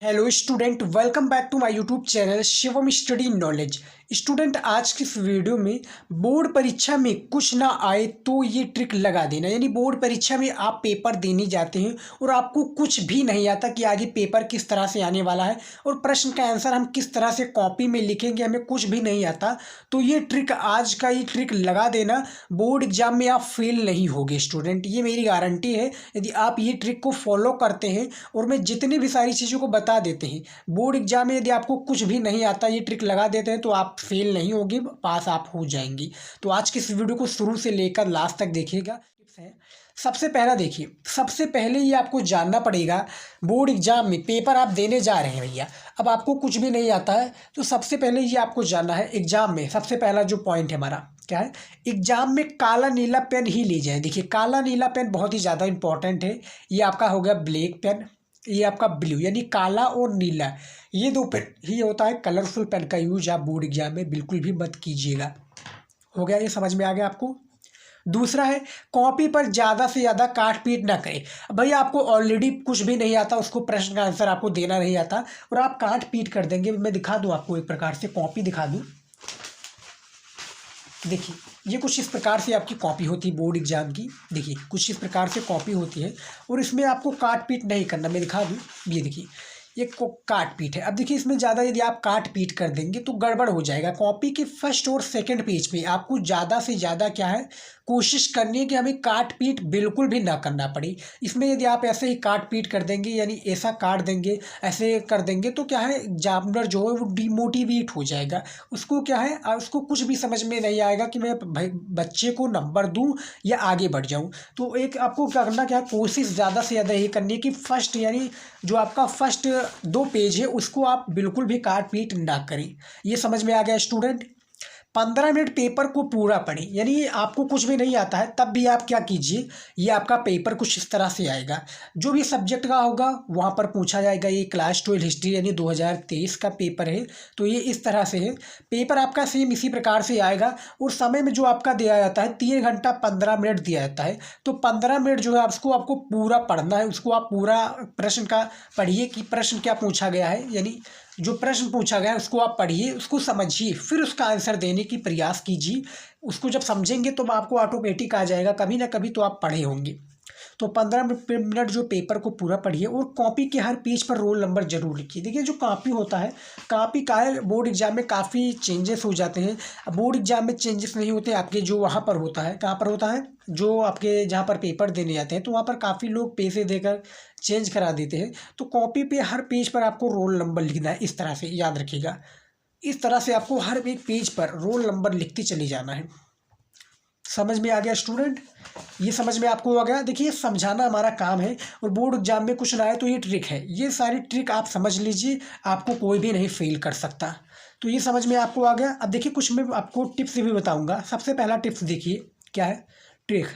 Hello student, welcome back to my YouTube channel Shivam study knowledge. Student, आज की इस video में बोर्ड परीक्षा में कुछ ना आए तो ये ट्रिक लगा देना। यानी बोर्ड परीक्षा में आप पेपर देने जाते हैं और आपको कुछ भी नहीं आता कि आगे पेपर किस तरह से आने वाला है और प्रश्न का आंसर हम किस तरह से कॉपी में लिखेंगे, हमें कुछ भी नहीं आता। तो ये ट्रिक, आज का ये ट्रिक लगा देना, बोर्ड एग्जाम में आप फेल नहीं होगे स्टूडेंट, ये मेरी गारंटी है। यदि आप ये ट्रिक को फॉलो करते हैं और मैं जितनी भी सारी चीज़ों को बता देते हैं, बोर्ड एग्जाम में यदि आपको कुछ भी नहीं आता, ये ट्रिक लगा देते हैं तो आप फेल नहीं होगी, पास आप हो जाएंगी। तो आज की इस वीडियो को शुरू से लेकर लास्ट तक देखिएगा। टिप्स है, सबसे पहला देखिए, सबसे पहले ये आपको जानना पड़ेगा, बोर्ड एग्जाम में पेपर आप देने जा रहे हैं भैया, अब आपको कुछ भी नहीं आता है तो सबसे पहले ये आपको जानना है, एग्जाम में सबसे पहला जो पॉइंट है हमारा क्या है, एग्जाम में काला नीला पेन ही ले जाए। देखिए, काला नीला पेन बहुत ही ज़्यादा इंपॉर्टेंट है। ये आपका हो गया ब्लैक पेन, ये आपका ब्लू, यानी काला और नीला, ये दो पेन ही होता है। कलरफुल पेन का यूज आप बोर्ड एग्जाम में बिल्कुल भी मत कीजिएगा। हो गया, ये समझ में आ गया आपको। दूसरा है, कॉपी पर ज़्यादा से ज़्यादा काट पीट ना करें। भैया आपको ऑलरेडी कुछ भी नहीं आता, उसको प्रश्न का आंसर आपको देना नहीं आता और आप काट पीट कर देंगे। मैं दिखा दूँ आपको, एक प्रकार से कॉपी दिखा दूँ। देखिए, ये कुछ इस प्रकार से आपकी कॉपी होती है बोर्ड एग्जाम की। देखिए, कुछ इस प्रकार से कॉपी होती है और इसमें आपको काट पीट नहीं करना। मैं दिखा दूँ, ये देखिए, ये काट पीट है। अब देखिए, इसमें ज़्यादा यदि आप काट पीट कर देंगे तो गड़बड़ हो जाएगा। कॉपी के फर्स्ट और सेकंड पेज पे आपको ज़्यादा से ज़्यादा क्या है, कोशिश करनी है कि हमें काट पीट बिल्कुल भी ना करना पड़े। इसमें यदि आप ऐसे ही काट पीट कर देंगे, यानी ऐसा काट देंगे, ऐसे कर देंगे, तो क्या है, एग्जामिनर जो है वो डिमोटिवेट हो जाएगा। उसको क्या है, उसको कुछ भी समझ में नहीं आएगा कि मैं भाई बच्चे को नंबर दूं या आगे बढ़ जाऊं। तो एक आपको क्या करना, क्या है, कोशिश ज़्यादा से ज़्यादा ये करनी है कि फर्स्ट, यानी जो आपका फर्स्ट 2 पेज है उसको आप बिल्कुल भी काट पीट ना करें। ये समझ में आ गया स्टूडेंट। 15 मिनट पेपर को पूरा पढ़ें। यानी आपको कुछ भी नहीं आता है तब भी आप क्या कीजिए, ये आपका पेपर कुछ इस तरह से आएगा। जो भी सब्जेक्ट का होगा वहाँ पर पूछा जाएगा। ये क्लास 12 हिस्ट्री यानी 2023 का पेपर है, तो ये इस तरह से है। पेपर आपका सेम इसी प्रकार से आएगा और समय में जो आपका दिया जाता है 3 घंटा 15 मिनट दिया जाता है। तो 15 मिनट जो है उसको आपको पूरा पढ़ना है। उसको आप पूरा प्रश्न का पढ़िए कि प्रश्न क्या पूछा गया है, यानी जो प्रश्न पूछा गया है उसको आप पढ़िए, उसको समझिए, फिर उसका आंसर देने की प्रयास कीजिए। उसको जब समझेंगे तो आपको ऑटोमेटिक आ जाएगा, कभी ना कभी तो आप पढ़े होंगे। तो 15 मिनट जो पेपर को पूरा पढ़िए और कॉपी के हर पेज पर रोल नंबर जरूर लिखिए। देखिए, जो कॉपी होता है, कॉपी का है, बोर्ड एग्जाम में काफ़ी चेंजेस हो जाते हैं। अब बोर्ड एग्जाम में चेंजेस नहीं होते, आपके जो वहाँ पर होता है, कहाँ पर होता है, जो आपके जहाँ पर पेपर देने जाते हैं, तो वहाँ पर काफ़ी लोग पैसे देकर चेंज करा देते हैं। तो कॉपी पे हर पेज पर आपको रोल नंबर लिखना है। इस तरह से याद रखिएगा, इस तरह से आपको हर एक पेज पर रोल नंबर लिखते चले जाना है। समझ में आ गया स्टूडेंट? ये समझ में आपको आ गया। देखिए, समझाना हमारा काम है और बोर्ड एग्जाम में कुछ ना आए तो ये ट्रिक है। ये सारी ट्रिक आप समझ लीजिए, आपको कोई भी नहीं फेल कर सकता। तो ये समझ में आपको आ गया। अब देखिए, कुछ मैं आपको टिप्स भी बताऊंगा। सबसे पहला टिप्स देखिए क्या है, ट्रिक।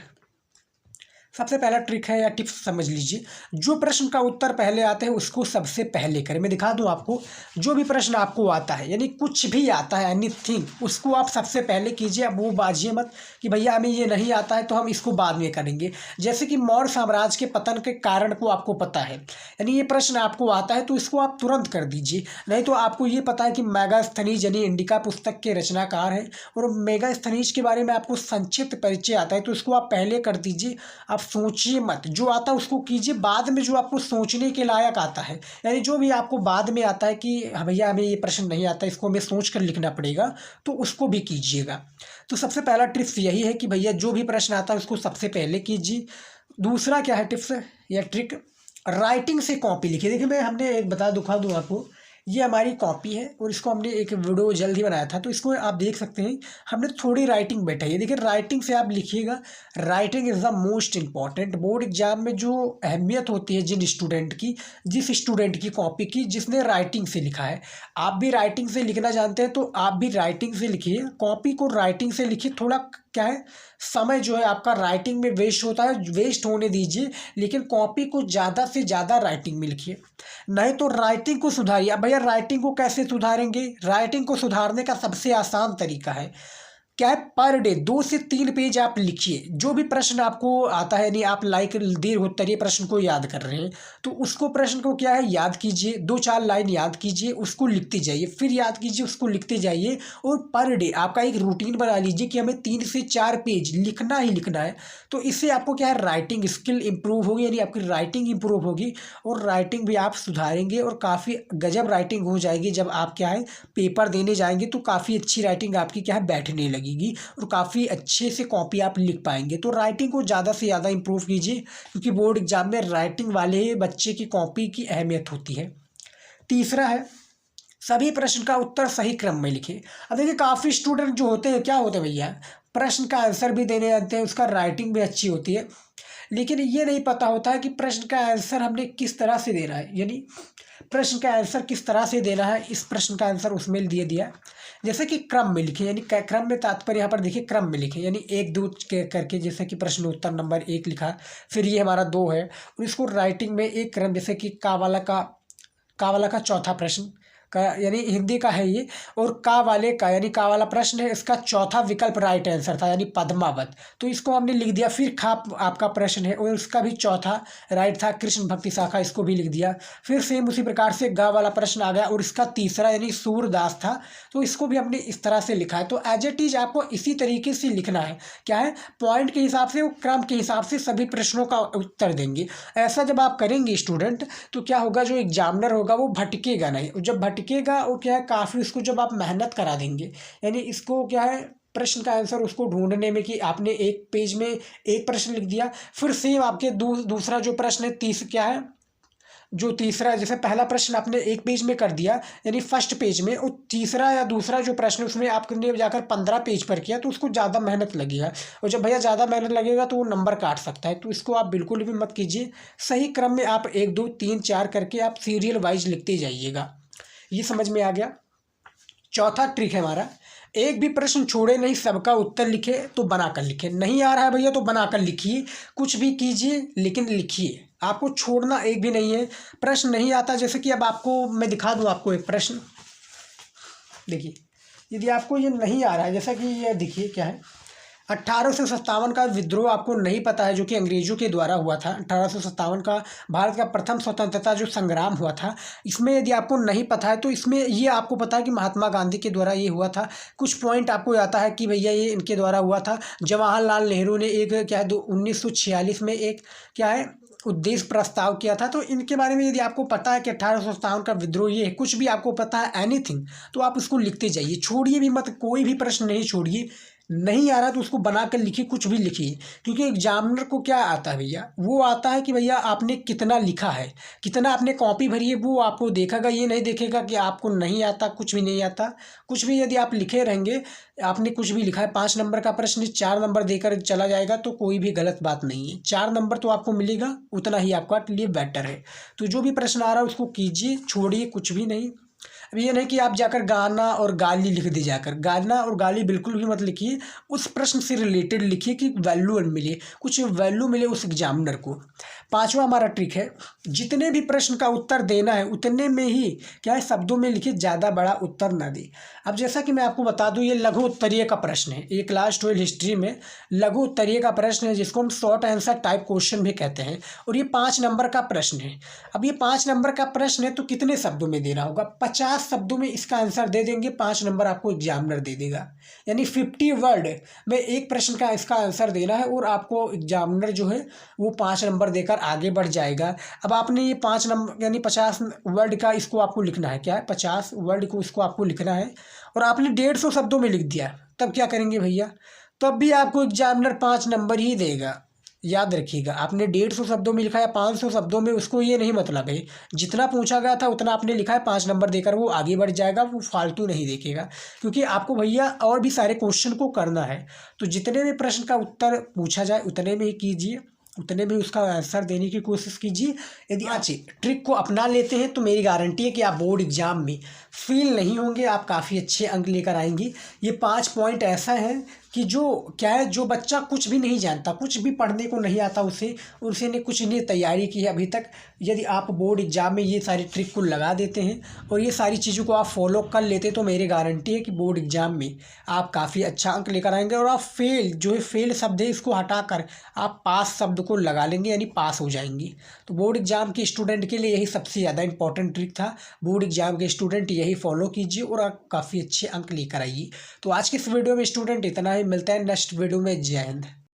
सबसे पहला ट्रिक है या टिप्स समझ लीजिए, जो प्रश्न का उत्तर पहले आते हैं उसको सबसे पहले करें। मैं दिखा दूं आपको, जो भी प्रश्न आपको आता है, यानी कुछ भी आता है, एनीथिंग, उसको आप सबसे पहले कीजिए। अब वो बाजिए मत कि भैया हमें ये नहीं आता है तो हम इसको बाद में करेंगे। जैसे कि मौर्य साम्राज्य के पतन के कारण को आपको पता है, यानी ये प्रश्न आपको आता है तो इसको आप तुरंत कर दीजिए। नहीं तो आपको ये पता है कि मेगास्थनीज यानी इंडिका पुस्तक के रचनाकार हैं और मेगास्थनीज के बारे में आपको संक्षिप्त परिचय आता है, तो इसको आप पहले कर दीजिए। आप सोचिए मत, जो आता है उसको कीजिए। बाद में जो आपको सोचने के लायक आता है, यानी जो भी आपको बाद में आता है कि हाँ भैया हमें ये प्रश्न नहीं आता, इसको हमें सोच कर लिखना पड़ेगा, तो उसको भी कीजिएगा। तो सबसे पहला टिप्स यही है कि भैया जो भी प्रश्न आता है उसको सबसे पहले कीजिए। दूसरा क्या है टिप्स या ट्रिक, राइटिंग से कॉपी लिखिए। देखिए, मैं हमने एक दिखा दूँ आपको, ये हमारी कॉपी है और इसको हमने एक वीडियो जल्द ही बनाया था, तो इसको आप देख सकते हैं, हमने थोड़ी राइटिंग बैठाई है। देखिए, राइटिंग से आप लिखिएगा। Writing is the most important. Board exam में जो अहमियत होती है जिन स्टूडेंट की, जिस स्टूडेंट की कॉपी की जिसने राइटिंग से लिखा है, आप भी राइटिंग से लिखना जानते हैं तो आप भी राइटिंग से लिखिए। कॉपी को राइटिंग से लिखिए। थोड़ा क्या है, समय जो है आपका राइटिंग में वेस्ट होता है, वेस्ट होने दीजिए, लेकिन कॉपी को ज़्यादा से ज़्यादा राइटिंग में लिखिए। नहीं तो राइटिंग को सुधारिए। अब भैया राइटिंग को कैसे सुधारेंगे? राइटिंग को सुधारने का सबसे आसान तरीका है क्या है, पर डे 2 से 3 पेज आप लिखिए। जो भी प्रश्न आपको आता है, यानी आप लाइक दीर्घोत्तरीय प्रश्न को याद कर रहे हैं तो उसको प्रश्न को क्या है याद कीजिए, 2-4 लाइन याद कीजिए, उसको लिखते जाइए, फिर याद कीजिए, उसको लिखते जाइए। और पर डे आपका एक रूटीन बना लीजिए कि हमें 3 से 4 पेज लिखना ही लिखना है। तो इससे आपको क्या है, राइटिंग स्किल इंप्रूव होगी, यानी आपकी राइटिंग इंप्रूव होगी और राइटिंग भी आप सुधारेंगे और काफ़ी गजब राइटिंग हो जाएगी। जब आप क्या है पेपर देने जाएंगे तो काफ़ी अच्छी राइटिंग आपकी क्या है बैठने लगेगी और काफ़ी अच्छे से कॉपी आप लिख पाएंगे। तो राइटिंग को ज़्यादा से ज़्यादा इंप्रूव कीजिए, क्योंकि बोर्ड एग्जाम में राइटिंग वाले बच्चे की कॉपी की अहमियत होती है। तीसरा है, सभी प्रश्न का उत्तर सही क्रम में लिखें। अब देखिए काफ़ी स्टूडेंट जो होते हैं, क्या होते हैं भैया, प्रश्न का आंसर भी देने आते हैं, उसका राइटिंग भी अच्छी होती है, लेकिन ये नहीं पता होता है कि प्रश्न का आंसर हमने किस तरह से देना है, यानी प्रश्न का आंसर किस तरह से देना है। इस प्रश्न का आंसर उसमें दिया दिया, जैसे कि क्रम में लिखे, यानी क्रम में तात्पर्य यहाँ पर देखिए क्रम में लिखे, यानी 1 2 करके, जैसे कि प्रश्न उत्तर नंबर 1 लिखा, फिर ये हमारा 2 है और इसको राइटिंग में एक क्रम, जैसे कि का वाला का चौथा प्रश्न का, यानी हिंदी का है ये, और का वाले का, यानी का वाला प्रश्न है, इसका चौथा विकल्प राइट आंसर था, यानी पद्मावत, तो इसको हमने लिख दिया। फिर खा आपका प्रश्न है और उसका भी चौथा राइट था, कृष्ण भक्ति शाखा, इसको भी लिख दिया। फिर सेम उसी प्रकार से गा वाला प्रश्न आ गया और इसका तीसरा यानी सूरदास था, तो इसको भी हमने इस तरह से लिखा है। तो एज इट इज आपको इसी तरीके से लिखना है, क्या है, पॉइंट के हिसाब से, क्रम के हिसाब से सभी प्रश्नों का उत्तर देंगे। ऐसा जब आप करेंगे स्टूडेंट, तो क्या होगा, जो एग्जामिनर होगा वो भटकेगा नहीं, जब भटकेगा और क्या है काफ़ी उसको जब आप मेहनत करा देंगे, यानी इसको क्या है प्रश्न का आंसर उसको ढूंढने में, कि आपने एक पेज में एक प्रश्न लिख दिया, फिर सेम आपके दूसरा जो प्रश्न है क्या है, जो तीसरा, जैसे पहला प्रश्न आपने एक पेज में कर दिया यानी फर्स्ट पेज में, और तीसरा या दूसरा जो प्रश्न उसमें आपने जाकर 15 पेज पर किया, तो उसको ज़्यादा मेहनत लगेगा, और जब भैया ज़्यादा मेहनत लगेगा तो वो नंबर काट सकता है। तो इसको आप बिल्कुल भी मत कीजिए, सही क्रम में आप 1 2 3 4 करके आप सीरियल वाइज लिखते जाइएगा। ये समझ में आ गया। चौथा ट्रिक है हमारा, एक भी प्रश्न छोड़े नहीं, सबका उत्तर लिखे, तो बनाकर लिखे। नहीं आ रहा है भैया तो बनाकर लिखिए, कुछ भी कीजिए लेकिन लिखिए, आपको छोड़ना एक भी नहीं है। प्रश्न नहीं आता, जैसे कि अब आपको मैं दिखा दूं, आपको एक प्रश्न देखिए, यदि आपको ये नहीं आ रहा है, जैसा कि ये देखिए क्या है, 1857 का विद्रोह आपको नहीं पता है, जो कि अंग्रेजों के द्वारा हुआ था। 1857 का भारत का प्रथम स्वतंत्रता जो संग्राम हुआ था, इसमें यदि आपको नहीं पता है तो इसमें ये आपको पता है कि महात्मा गांधी के द्वारा ये हुआ था। कुछ पॉइंट आपको आता है कि भैया ये इनके द्वारा हुआ था। जवाहरलाल नेहरू ने एक क्या है 1946 में एक क्या है उद्देश्य प्रस्ताव किया था। तो इनके बारे में यदि आपको पता है कि 1857 का विद्रोह ये है, कुछ भी आपको पता है एनीथिंग, तो आप उसको लिखते जाइए, छोड़िए भी मत, कोई भी प्रश्न नहीं छोड़िए। नहीं आ रहा तो उसको बना कर लिखिए, कुछ भी लिखिए, क्योंकि एग्जामिनर को क्या आता है भैया, वो आता है कि भैया आपने कितना लिखा है, कितना आपने कॉपी भरी है, वो आपको देखेगा। ये नहीं देखेगा कि आपको नहीं आता, कुछ भी नहीं आता। कुछ भी यदि आप लिखे रहेंगे, आपने कुछ भी लिखा है, 5 नंबर का प्रश्न 4 नंबर देकर चला जाएगा तो कोई भी गलत बात नहीं है। 4 नंबर तो आपको मिलेगा, उतना ही आपका लिए बेटर है। तो जो भी प्रश्न आ रहा है उसको कीजिए, छोड़िए कुछ भी नहीं। अब ये नहीं कि आप जाकर गाना और गाली लिख दी, जाकर गाना और गाली बिल्कुल भी मत लिखिए। उस प्रश्न से रिलेटेड लिखिए कि वैल्यू मिले, कुछ वैल्यू मिले उस एग्जामिनर को। 5वां हमारा ट्रिक है, जितने भी प्रश्न का उत्तर देना है उतने में ही क्या है शब्दों में लिखिए, ज़्यादा बड़ा उत्तर ना दे। अब जैसा कि मैं आपको बता दूं, ये लघु उत्तरीय का प्रश्न है, ये क्लास 12 हिस्ट्री में लघु उत्तरीय का प्रश्न है, जिसको हम शॉर्ट आंसर टाइप क्वेश्चन भी कहते हैं, और ये 5 नंबर का प्रश्न है। अब ये 5 नंबर का प्रश्न है तो कितने शब्दों में देना होगा, 50 शब्दों में इसका आंसर दे देंगे, 5 नंबर आपको एग्जामिनर दे देगा। यानी 50 वर्ड में एक प्रश्न का इसका आंसर देना है, और आपको एग्जामिनर जो है वो 5 नंबर देकर आगे बढ़ जाएगा। अब आपने ये 5 नंबर यानी 50 वर्ड का इसको आपको लिखना है, क्या है 50 वर्ड को इसको आपको लिखना है, और आपने 150 शब्दों में लिख दिया, तब क्या करेंगे भैया, तब भी आपको एग्जामिनर 5 नंबर ही देगा। याद रखिएगा, आपने 150 शब्दों में लिखा है, 500 शब्दों में, उसको ये नहीं मतलब है जितना पूछा गया था उतना आपने लिखा है, 5 नंबर देकर वो आगे बढ़ जाएगा, वो फालतू नहीं देखेगा, क्योंकि आपको भैया और भी सारे क्वेश्चन को करना है। तो जितने भी प्रश्न का उत्तर पूछा जाए उतने में ही कीजिए, उतने में उसका आंसर देने की कोशिश कीजिए। यदि अच्छी ट्रिक को अपना लेते हैं तो मेरी गारंटी है कि आप बोर्ड एग्जाम में फेल नहीं होंगे, आप काफ़ी अच्छे अंक लेकर आएंगे। ये 5 पॉइंट ऐसा है कि जो क्या है, जो बच्चा कुछ भी नहीं जानता, कुछ भी पढ़ने को नहीं आता उसे ने कुछ नहीं तैयारी की है अभी तक, यदि आप बोर्ड एग्जाम में ये सारी ट्रिक को लगा देते हैं और ये सारी चीज़ों को आप फॉलो कर लेते, तो मेरी गारंटी है कि बोर्ड एग्जाम में आप काफ़ी अच्छा अंक लेकर आएंगे और आप फेल, जो है फेल शब्द है इसको हटाकर आप पास शब्द को लगा लेंगे, यानी पास हो जाएंगे। तो बोर्ड एग्जाम के स्टूडेंट के लिए यही सबसे ज़्यादा इंपॉर्टेंट ट्रिक था। बोर्ड एग्जाम के स्टूडेंट यही फॉलो कीजिए और आप काफ़ी अच्छे अंक लेकर आइए। तो आज के इस वीडियो में स्टूडेंट इतना ही, मिलता है नेक्स्ट वीडियो में। जय हिंद।